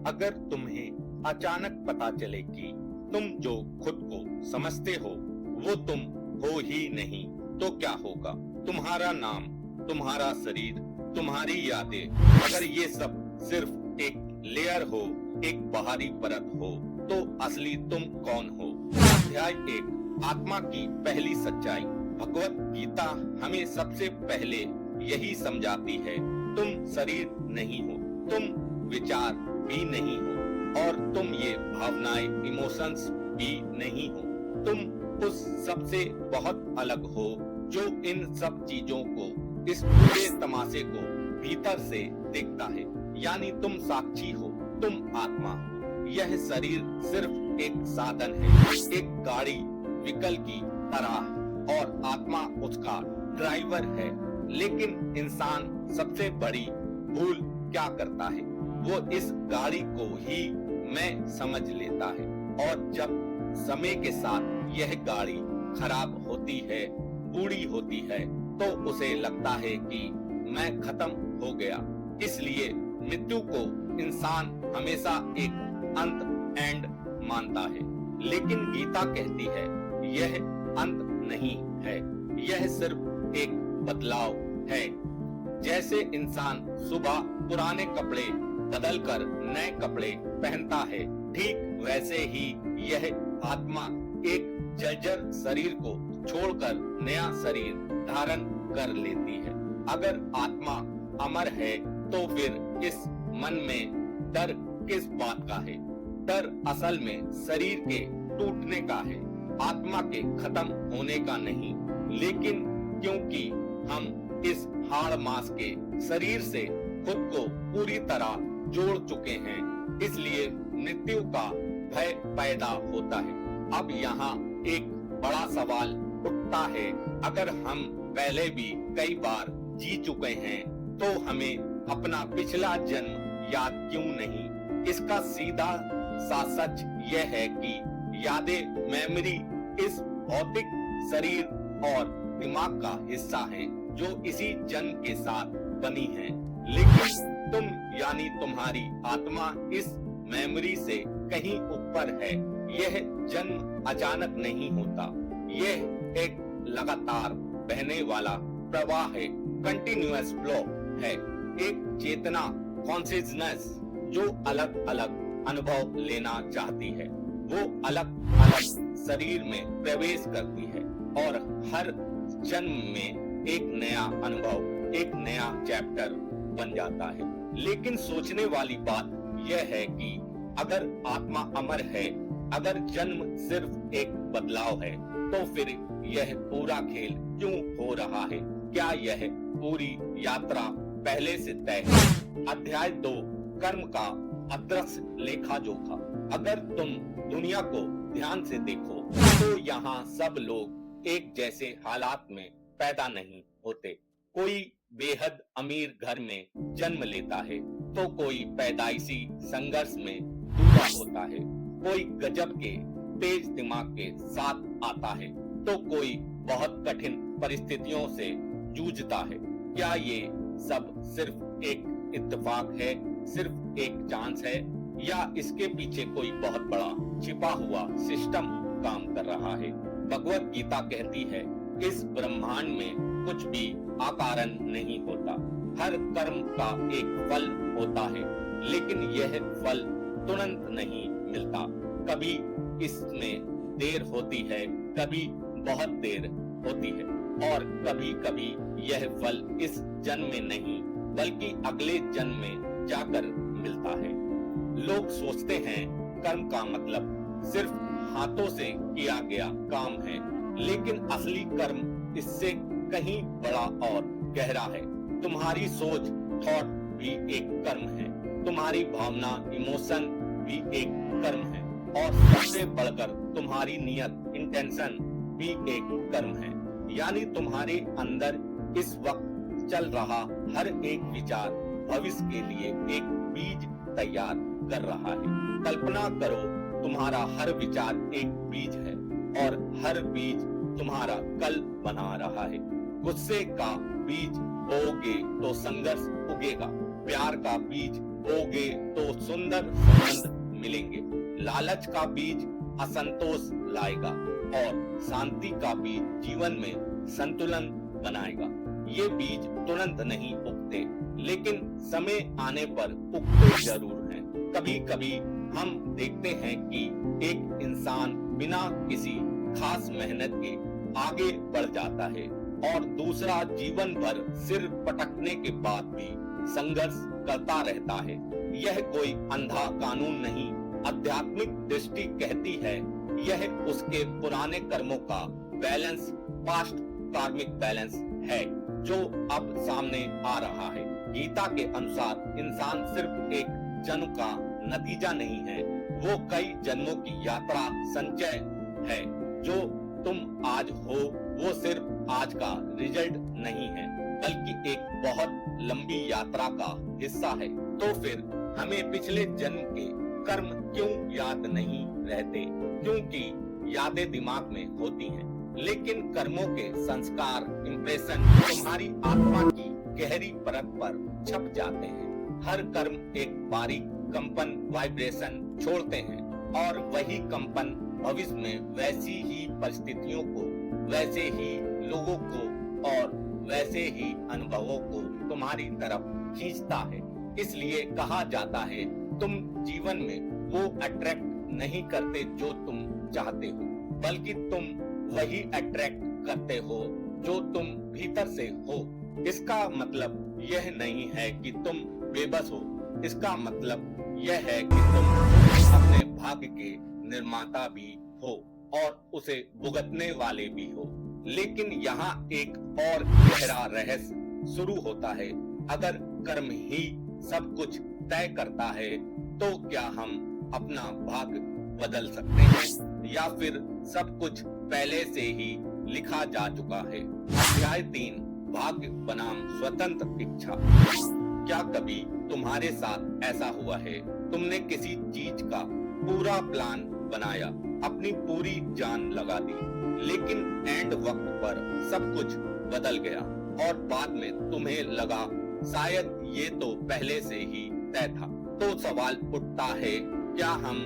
अगर तुम्हें अचानक पता चले कि तुम जो खुद को समझते हो वो तुम हो ही नहीं, तो क्या होगा? तुम्हारा नाम, तुम्हारा शरीर, तुम्हारी यादें, अगर ये सब सिर्फ एक लेयर हो, एक बाहरी परत हो, तो असली तुम कौन हो? अध्याय 1, आत्मा की पहली सच्चाई। भगवत गीता हमें सबसे पहले यही समझाती है, तुम शरीर नहीं हो, तुम विचार भी नहीं हो, और तुम ये भावनाएं, इमोशंस भी नहीं हो। तुम उस सबसे बहुत अलग हो जो इन सब चीजों को, इस पूरे तमाशे को भीतर से देखता है। यानी तुम साक्षी हो, तुम आत्मा हो। यह शरीर सिर्फ एक साधन है, एक गाड़ी, व्हीकल की तरह, और आत्मा उसका ड्राइवर है। लेकिन इंसान सबसे बड़ी भूल क्या करता है? वो इस गाड़ी को ही मैं समझ लेता है, और जब समय के साथ यह गाड़ी खराब होती है, बूढ़ी होती है, तो उसे लगता है कि मैं खत्म हो गया। इसलिए मृत्यु को इंसान हमेशा एक अंत, एंड मानता है। लेकिन गीता कहती है यह अंत नहीं है, यह सिर्फ एक बदलाव है। जैसे इंसान सुबह पुराने कपड़े बदलकर नए कपड़े पहनता है, ठीक वैसे ही यह आत्मा एक जर्जर शरीर को छोड़कर नया शरीर धारण कर लेती है। अगर आत्मा अमर है तो फिर इस मन में डर किस बात का है? डर असल में शरीर के टूटने का है, आत्मा के खत्म होने का नहीं। लेकिन क्योंकि हम इस हाड़ मांस के शरीर से खुद को पूरी तरह जोड़ चुके हैं, इसलिए मृत्यु का भय पैदा होता है। अब यहाँ एक बड़ा सवाल उठता है, अगर हम पहले भी कई बार जी चुके हैं तो हमें अपना पिछला जन्म याद क्यों नहीं? इसका सीधा सा सच यह है कि यादें, मेमोरी इस भौतिक शरीर और दिमाग का हिस्सा है जो इसी जन्म के साथ बनी है। लेकिन तुम यानी तुम्हारी आत्मा इस मेमोरी से कहीं ऊपर है। यह जन्म अचानक नहीं होता, यह एक लगातार बहने वाला प्रवाह है, कंटिन्यूअस फ्लो है। एक चेतना, कॉन्शियसनेस जो अलग अलग अनुभव लेना चाहती है, वो अलग अलग शरीर में प्रवेश करती है, और हर जन्म में एक नया अनुभव, एक नया चैप्टर बन जाता है। लेकिन सोचने वाली बात यह है कि अगर आत्मा अमर है, अगर जन्म सिर्फ एक बदलाव है, तो फिर यह पूरा खेल क्यों हो रहा है? क्या यह पूरी यात्रा पहले से तय है? अध्याय 2, कर्म का अदृश्य लेखा जोखा। अगर तुम दुनिया को ध्यान से देखो तो यहाँ सब लोग एक जैसे हालात में पैदा नहीं होते। कोई बेहद अमीर घर में जन्म लेता है तो कोई पैदाइशी संघर्ष में डूबा होता है, कोई गजब के तेज दिमाग के साथ आता है तो कोई बहुत कठिन परिस्थितियों से जूझता है। क्या ये सब सिर्फ एक इत्तेफाक है, सिर्फ एक चांस है, या इसके पीछे कोई बहुत बड़ा छिपा हुआ सिस्टम काम कर रहा है? भगवत गीता कहती है इस ब्रह्मांड में कुछ भी अकारण नहीं होता। हर कर्म का एक फल होता है, लेकिन यह फल तुरंत नहीं मिलता। कभी इसमें देर होती है, कभी बहुत देर होती है, और कभी कभी यह फल इस जन्म में नहीं बल्कि अगले जन्म में जाकर मिलता है। लोग सोचते हैं कर्म का मतलब सिर्फ हाथों से किया गया काम है, लेकिन असली कर्म इससे कहीं बड़ा और गहरा है। तुम्हारी सोच, थॉट भी एक कर्म है, तुम्हारी भावना, इमोशन भी एक कर्म है, और सबसे बढ़कर तुम्हारी नियत, इंटेंशन भी एक कर्म है। यानी तुम्हारे अंदर इस वक्त चल रहा हर एक विचार भविष्य के लिए एक बीज तैयार कर रहा है। कल्पना करो तुम्हारा हर विचार एक बीज है, और हर बीज तुम्हारा कल बना रहा है। गुस्से का बीज बोओगे तो संघर्ष उगेगा, प्यार का बीज बोगे तो सुंदर सुगंध मिलेंगे। लालच का बीज असंतोष लाएगा और शांति का बीज जीवन में संतुलन बनाएगा। ये बीज तुरंत नहीं उगते, लेकिन समय आने पर उगते जरूर हैं। कभी कभी हम देखते हैं कि एक इंसान बिना किसी खास मेहनत के आगे बढ़ जाता है और दूसरा जीवन भर सिर पटकने के बाद भी संघर्ष करता रहता है। यह कोई अंधा कानून नहीं, आध्यात्मिक दृष्टि कहती है यह उसके पुराने कर्मों का बैलेंस, पास्ट कार्मिक बैलेंस है जो अब सामने आ रहा है। गीता के अनुसार इंसान सिर्फ एक जन्म का नतीजा नहीं है, वो कई जन्मों की यात्रा संचय है। जो तुम आज हो वो सिर्फ आज का रिजल्ट नहीं है, बल्कि एक बहुत लंबी यात्रा का हिस्सा है। तो फिर हमें पिछले जन्म के कर्म क्यों याद नहीं रहते? क्योंकि यादें दिमाग में होती हैं, लेकिन कर्मों के संस्कार, इंप्रेशन तुम्हारी आत्मा की गहरी परत पर छप जाते हैं। हर कर्म एक बारीक कंपन, वाइब्रेशन छोड़ते हैं और वही कंपन भविष्य में वैसी ही परिस्थितियों को, वैसे ही लोगों को और वैसे ही अनुभवों को तुम्हारी तरफ खींचता है। इसलिए कहा जाता है तुम जीवन में वो अट्रैक्ट नहीं करते जो तुम चाहते हो, बल्कि तुम वही अट्रैक्ट करते हो जो तुम भीतर से हो। इसका मतलब यह नहीं है कि तुम बेबस हो, इसका मतलब यह है कि तुम अपने भाग्य के निर्माता भी हो और उसे भुगतने वाले भी हो। लेकिन यहाँ एक और गहरा रहस्य शुरू होता है। अगर कर्म ही सब कुछ तय करता है तो क्या हम अपना भाग्य बदल सकते हैं या फिर सब कुछ पहले से ही लिखा जा चुका है? अध्याय 3, भाग्य बनाम स्वतंत्र इच्छा। क्या कभी तुम्हारे साथ ऐसा हुआ है? तुमने किसी चीज का पूरा प्लान बनाया, अपनी पूरी जान लगा दी, लेकिन एंड वक्त पर सब कुछ बदल गया और बाद में तुम्हें लगा शायद ये तो पहले से ही तय था। तो सवाल उठता है, क्या हम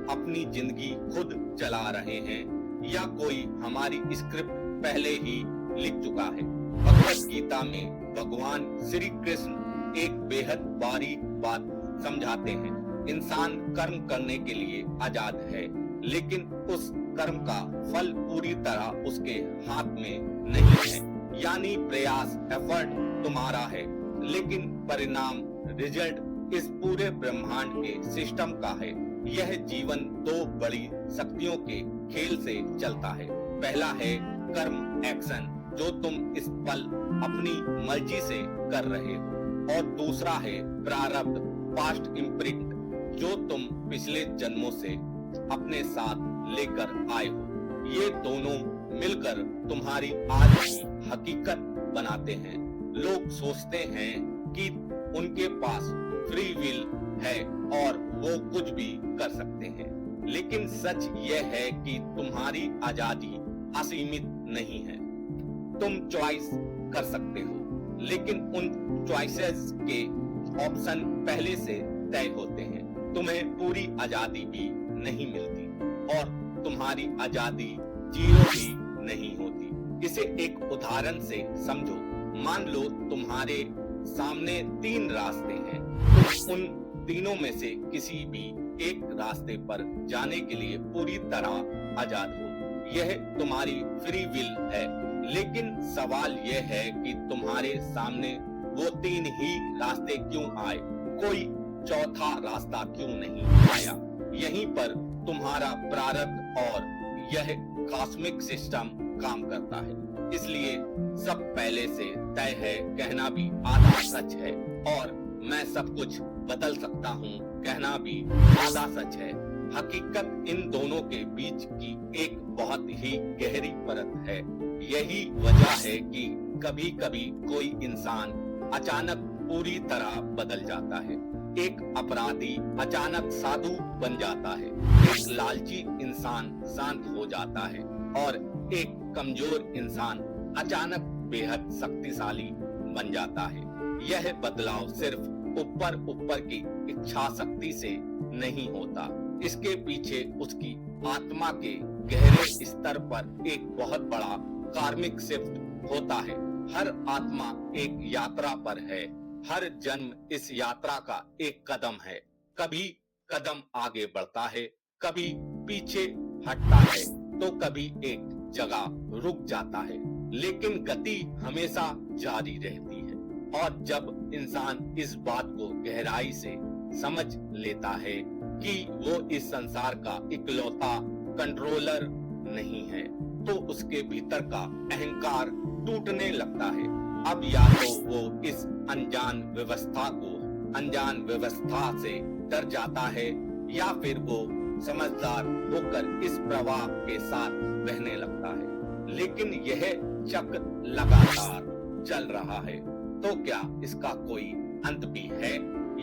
अपनी जिंदगी खुद चला रहे हैं या कोई हमारी स्क्रिप्ट पहले ही लिख चुका है? भगवत गीता में भगवान श्री कृष्ण एक बेहद बारीक बात समझाते हैं। इंसान कर्म करने के लिए आजाद है, लेकिन उस कर्म का फल पूरी तरह उसके हाथ में नहीं है। यानी प्रयास, एफर्ट तुम्हारा है, लेकिन परिणाम, रिजल्ट इस पूरे ब्रह्मांड के सिस्टम का है। यह जीवन दो बड़ी शक्तियों के खेल से चलता है। पहला है कर्म, एक्शन, जो तुम इस पल अपनी मर्जी से कर रहे हो, और दूसरा है प्रारब्ध, पास्ट इम्प्रिंट, जो तुम पिछले जन्मों से अपने साथ लेकर आए हो। ये दोनों मिलकर तुम्हारी आज की हकीकत बनाते हैं। लोग सोचते हैं कि उनके पास फ्री विल है और वो कुछ भी कर सकते हैं, लेकिन सच यह है कि तुम्हारी आजादी असीमित नहीं है। तुम चॉइस कर सकते हो, लेकिन उन चॉइसेस के ऑप्शन पहले से तय होते हैं। तुम्हें पूरी आजादी भी नहीं मिलती और तुम्हारी आजादी जीरो भी नहीं होती। इसे एक उदाहरण से समझो। मान लो तुम्हारे सामने 3 रास्ते हैं। तुम उन तीनों में से किसी भी एक रास्ते पर जाने के लिए पूरी तरह आजाद हो। यह तुम्हारी फ्री विल है, लेकिन सवाल यह है कि तुम्हारे सामने वो 3 ही रास्ते क्यों आए? कोई चौथा रास्ता क्यों नहीं आया? यहीं पर तुम्हारा प्रारब्ध और यह कॉस्मिक सिस्टम काम करता है। इसलिए सब पहले से तय है कहना भी आधा सच है, और मैं सब कुछ बदल सकता हूँ कहना भी आधा सच है। हकीकत इन दोनों के बीच की एक बहुत ही गहरी परत है। यही वजह है कि कभी कभी कोई इंसान अचानक पूरी तरह बदल जाता है। एक अपराधी अचानक साधु बन जाता है, एक लालची इंसान शांत हो जाता है, और एक कमजोर इंसान अचानक बेहद शक्तिशाली बन जाता है। यह बदलाव सिर्फ ऊपर ऊपर की इच्छा शक्ति से नहीं होता। इसके पीछे उसकी आत्मा के गहरे स्तर पर एक बहुत बड़ा कार्मिक शिफ्ट होता है। हर आत्मा एक यात्रा पर है। हर जन्म इस यात्रा का एक कदम है। कभी कदम आगे बढ़ता है, कभी पीछे हटता है, तो कभी एक जगह रुक जाता है, लेकिन गति हमेशा जारी रहती है। और जब इंसान इस बात को गहराई से समझ लेता है कि वो इस संसार का इकलौता कंट्रोलर नहीं है, तो उसके भीतर का अहंकार टूटने लगता है। अब या तो वो इस अनजान व्यवस्था से डर जाता है, या फिर वो समझदार होकर इस प्रवाह के साथ बहने लगता है। लेकिन यह चक्र लगातार चल रहा है, तो क्या इसका कोई अंत भी है,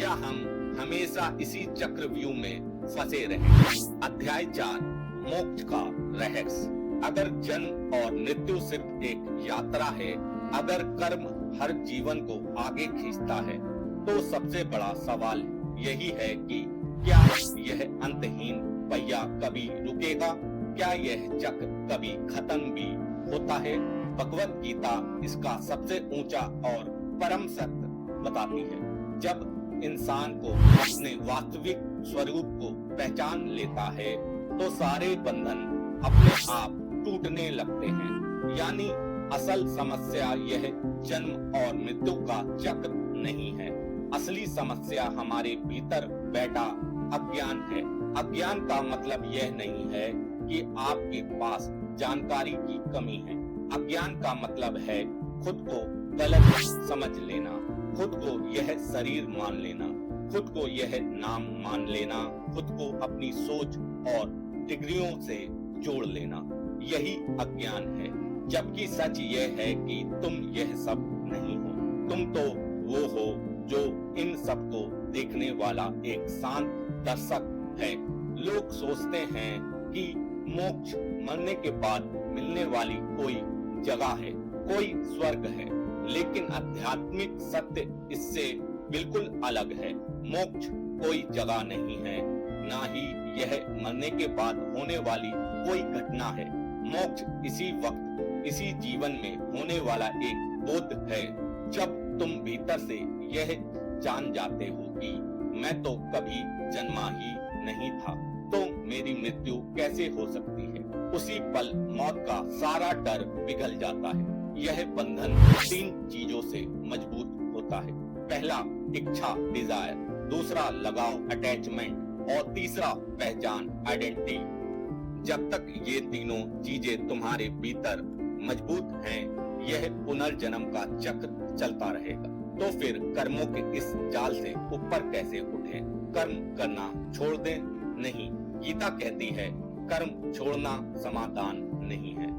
या हम हमेशा इसी चक्रव्यूह में फंसे रहेंगे? अध्याय 4, मोक्ष का रहस्य। अगर जन्म और मृत्यु सिर्फ एक यात्रा है, अगर कर्म हर जीवन को आगे खींचता है, तो सबसे बड़ा सवाल यही है कि क्या यह अंतहीन पहिया कभी रुकेगा? क्या यह चक्र कभी खत्म भी होता है? भगवत गीता इसका सबसे ऊंचा और परम सत्य बताती है। जब इंसान को अपने वास्तविक स्वरूप को पहचान लेता है, तो सारे बंधन अपने आप टूटने लगते हैं। यानी असल समस्या यह जन्म और मृत्यु का चक्र नहीं है। असली समस्या हमारे भीतर बैठा अज्ञान है। अज्ञान का मतलब यह नहीं है कि आपके पास जानकारी की कमी है। अज्ञान का मतलब है खुद को गलत समझ लेना, खुद को यह शरीर मान लेना, खुद को यह नाम मान लेना, खुद को अपनी सोच और डिग्रियों से जोड़ लेना। यही अज्ञान है। जबकि सच यह है कि तुम यह सब नहीं हो। तुम तो वो हो जो इन सब को देखने वाला एक शांत दर्शक है। लोग सोचते हैं कि मोक्ष मरने के बाद मिलने वाली कोई जगह है, कोई स्वर्ग है, लेकिन आध्यात्मिक सत्य इससे बिल्कुल अलग है। मोक्ष कोई जगह नहीं है, ना ही यह मरने के बाद होने वाली कोई घटना है। मोक्ष इसी वक्त, इसी जीवन में होने वाला एक बोध है। जब तुम भीतर से यह जान जाते हो कि मैं तो कभी जन्मा ही नहीं था, तो मेरी मृत्यु कैसे हो सकती है, उसी पल मौत का सारा डर पिघल जाता है। यह बंधन 3 चीजों से मजबूत होता है। पहला इच्छा डिजायर, दूसरा लगाव अटैचमेंट, और तीसरा पहचान आइडेंटिटी। जब तक ये तीनों चीजें तुम्हारे भीतर मजबूत हैं, यह पुनर्जन्म का चक्र चलता रहेगा। तो फिर कर्मों के इस जाल से ऊपर कैसे उठें? कर्म करना छोड़ दें? नहीं, गीता कहती है कर्म छोड़ना समाधान नहीं है।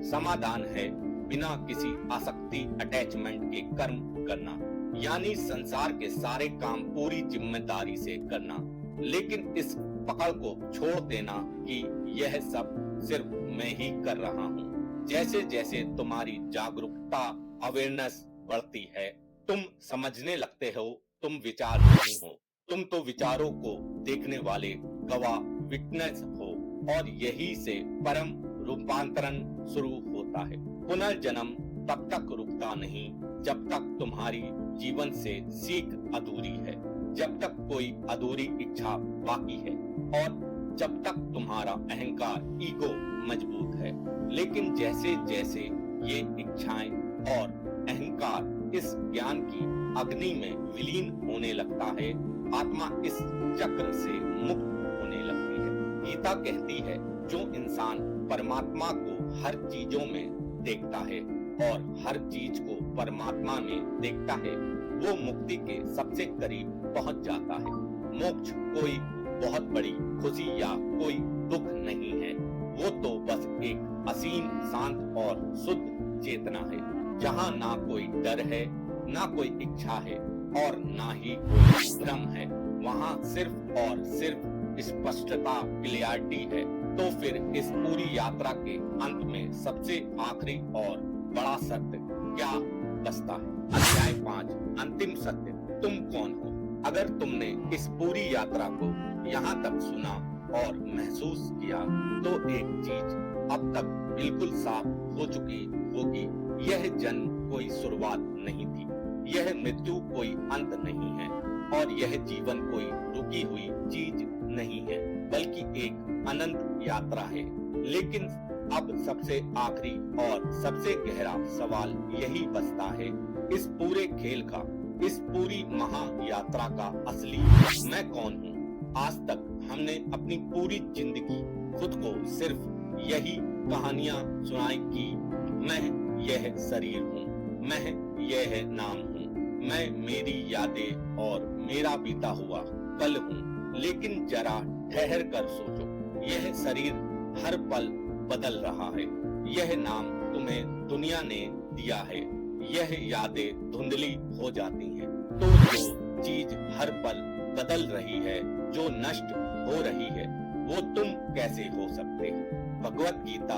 समाधान है बिना किसी आसक्ति अटैचमेंट के कर्म करना, यानी संसार के सारे काम पूरी जिम्मेदारी से करना, लेकिन इस पकड़ को छोड़ देना कि यह सब सिर्फ मैं ही कर रहा हूँ। जैसे जैसे तुम्हारी जागरूकता, अवेयरनेस बढ़ती है, तुम समझने लगते हो तुम विचार नहीं हो, तुम तो विचारों को देखने वाले गवाह, विटनेस हो, और यही से परम रूपांतरण शुरू होता है। पुनर्जन्म तब तक रुकता नहीं जब तक तुम्हारी जीवन से सीख अधूरी है, जब तक कोई अधूरी इच्छा बाकी है, और जब तक तुम्हारा अहंकार, ईगो मजबूत है। लेकिन जैसे जैसे ये इच्छाएं और अहंकार इस ज्ञान की अग्नि में विलीन होने लगता है, आत्मा इस चक्र से मुक्त होने लगती है। गीता कहती है जो इंसान परमात्मा को हर चीजों में देखता है और हर चीज को परमात्मा में देखता है, वो मुक्ति के सबसे करीब पहुंच जाता है। मोक्ष कोई बहुत बड़ी खुशी या कोई दुख नहीं है, वो तो बस एक असीम, शांत और शुद्ध चेतना है, जहाँ ना कोई डर है, ना कोई इच्छा है, और ना ही कोई भ्रम है। वहाँ सिर्फ और सिर्फ स्पष्टता, क्लियरिटी है। तो फिर इस पूरी यात्रा के अंत में सबसे आखिरी और बड़ा सत्य क्या बचता है? अध्याय 5, अंतिम सत्य। तुम कौन हो? अगर तुमने इस पूरी यात्रा को यहाँ तक सुना और महसूस किया तो एक चीज अब तक बिल्कुल साफ हो चुकी होगी, यह जन्म कोई शुरुआत नहीं थी, यह मृत्यु कोई अंत नहीं है और यह जीवन कोई रुकी हुई चीज नहीं है, बल्कि एक अनंत यात्रा है। लेकिन अब सबसे आखिरी और सबसे गहरा सवाल यही बचता है, इस पूरे खेल का, इस पूरी महायात्रा का असली मैं कौन हूँ? आज तक हमने अपनी पूरी जिंदगी खुद को सिर्फ यही कहानियां सुनाई कि मैं यह शरीर हूँ, मैं यह नाम हूँ, मैं मेरी यादें और मेरा बीता हुआ कल हूँ। लेकिन जरा ठहर कर सोचो, यह शरीर हर पल बदल रहा है, यह नाम तुम्हें दुनिया ने दिया है, यह यादें धुंधली हो जाती हैं, तो जो चीज हर पल बदल रही है, जो नष्ट हो रही है, वो तुम कैसे हो सकते हो? भगवत गीता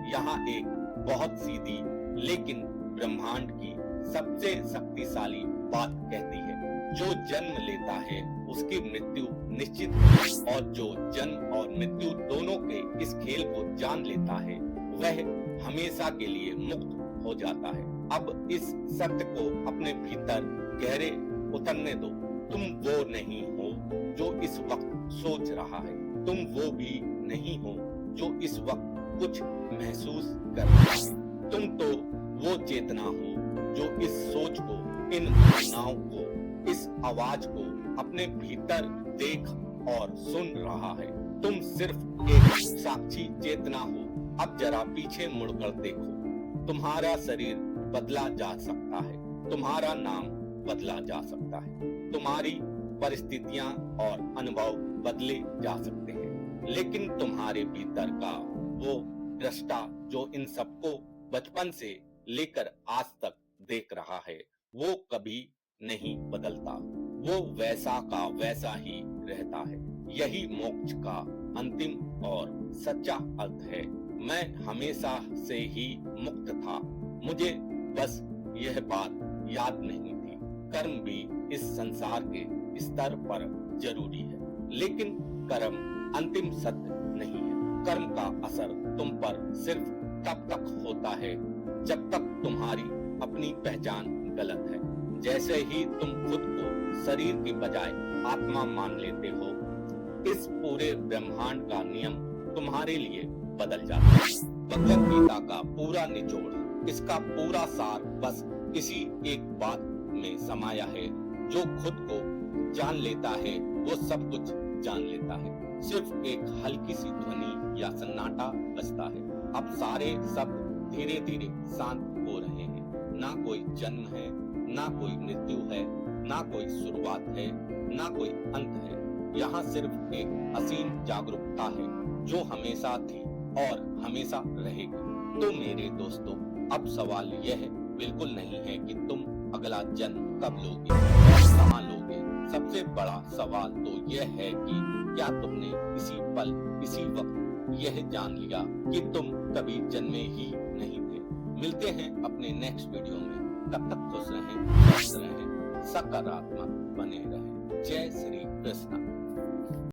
यहाँ एक बहुत सीधी लेकिन ब्रह्मांड की सबसे शक्तिशाली बात कहती है, जो जन्म लेता है उसकी मृत्यु निश्चित है और जो जन्म और मृत्यु दोनों के इस खेल को जान लेता है वह हमेशा के लिए मुक्त हो जाता है। अब इस सत्य को अपने भीतर गहरे उतरने दो। तुम वो नहीं हो जो इस वक्त सोच रहा है, तुम वो भी नहीं हो जो इस वक्त कुछ महसूस कर रहा है, तुम तो वो चेतना हो जो इस सोच को, इन भावनाओं को, इस आवाज को अपने भीतर देख और सुन रहा है। तुम सिर्फ एक साक्षी चेतना हो। अब जरा पीछे मुड़कर देखो, तुम्हारा शरीर बदला जा सकता है, तुम्हारा नाम बदला जा सकता है, तुम्हारी परिस्थितियां और अनुभव बदले जा सकते हैं, लेकिन तुम्हारे भीतर का वो दृष्टा जो इन सबको बचपन से लेकर आज तक देख रहा है, वो कभी नहीं बदलता, वो वैसा का वैसा ही रहता है। यही मोक्ष का अंतिम और सच्चा अर्थ है। मैं हमेशा से ही मुक्त था, मुझे बस यह बात याद नहीं थी। कर्म भी इस संसार के स्तर पर जरूरी है, लेकिन कर्म अंतिम सत्य नहीं है। कर्म का असर तुम पर सिर्फ तब तक होता है जब तक तुम्हारी अपनी पहचान गलत है। जैसे ही तुम खुद को शरीर की बजाय आत्मा मान लेते हो, इस पूरे ब्रह्मांड का नियम तुम्हारे लिए बदल जाता है। भगवत गीता का पूरा निचोड़, इसका पूरा सार बस इसी एक बात में समाया है, जो खुद को जान लेता है वो सब कुछ जान लेता है। सिर्फ एक हल्की सी ध्वनि या सन्नाटा बजता है। अब सारे शब्द धीरे धीरे शांत हो रहे हैं। ना कोई जन्म है, ना कोई मृत्यु है, ना कोई शुरुआत है, ना कोई अंत है। यहाँ सिर्फ एक असीम जागरूकता है जो हमेशा थी और हमेशा रहेगी। तो मेरे दोस्तों, अब सवाल यह बिल्कुल नहीं है कि तुम अगला जन्म कब लोगे और कहाँ लोगे। सबसे बड़ा सवाल तो यह है कि क्या तुमने इसी पल, इसी वक्त यह जान लिया कि तुम कभी जन्मे ही नहीं थे। मिलते हैं अपने नेक्स्ट वीडियो में। तब तक खुश रहें, स्वस्थ रहें, सकारात्मक बने रहें। जय श्री कृष्ण।